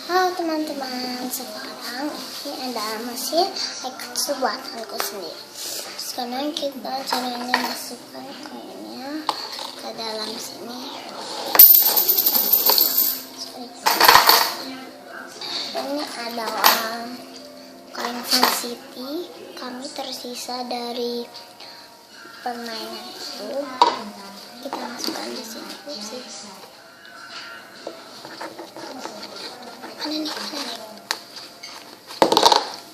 Halo teman-teman, sekarang ini ada mesin Aikatsu buatanku sendiri. Sekarang kita caranya masukkan koinnya ke dalam sini. Ini adalah koin Fun City. Kami tersisa dari permainan itu. Kita masukkan di sini.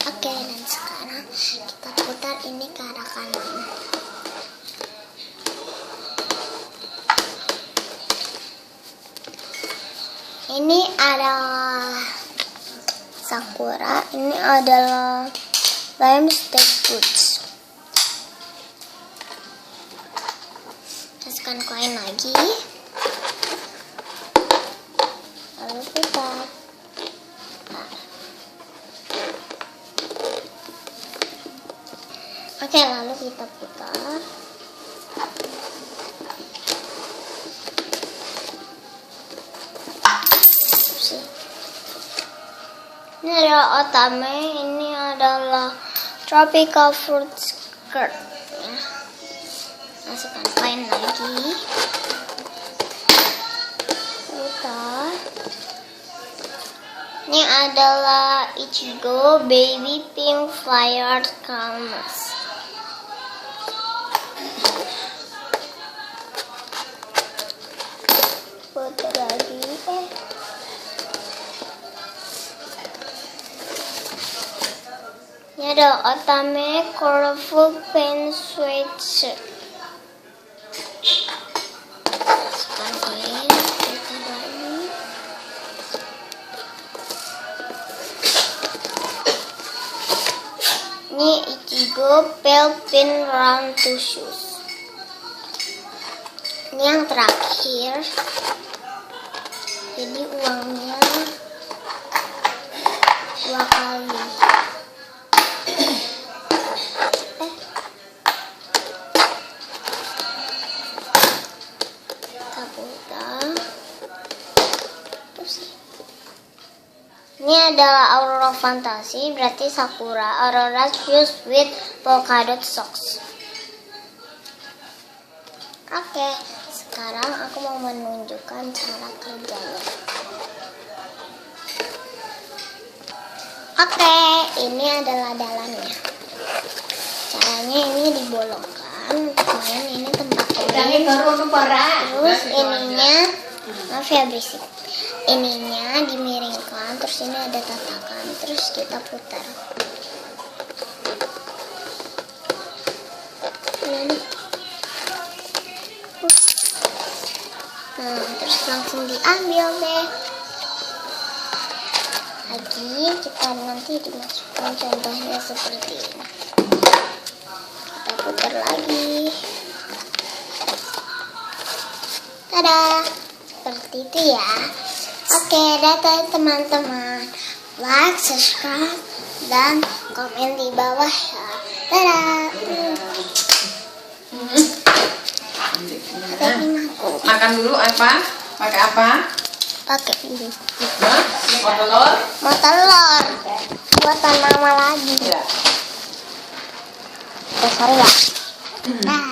Oke, dan sekarang kita putar ini ke arah kanan. Ini adalah Sakura, ini adalah Limestick Boots. Masukkan koin lagi, lalu putar. Oke, lalu kita putar. Ini adalah Otame, ini adalah Tropical Fruit Skirt. Ya. Masukkan koin lagi. Putar. Ini adalah Ichigo Baby Pink Flyer Canvas. Putar lagi. Ini ada Otame Colorful Pen Sweatshirt. Masukkan koin, putar lagi. Ini Ichigo Pale Pin Round Two Shoes. Ini yang terakhir. Jadi uangnya 2 kali. Kita putar. Ini adalah Aurora Fantasy, berarti Sakura Aurora Shoes with polka dot socks. Oke, sekarang aku mau menunjukkan cara kerjanya. Oke, ini adalah dalamnya. Caranya ini dibolongkan untuk main, ini tempat ini. Terus ininya, maaf ya berisik. Ininya dimiringkan, terus ini ada tatakan, terus kita putar. Nah, terus langsung diambil deh. Lagi kita nanti dimasukkan contohnya seperti ini. Kita putar lagi. Tada, seperti itu ya. Oke, dadah teman-teman. Like, subscribe, dan komen di bawah ya. Dadah. Makan dulu apa? Pakai apa? Pakai ini. Mau telur? Mau telur. Buatan mama lagi. Ya. Sorry ya. Nah.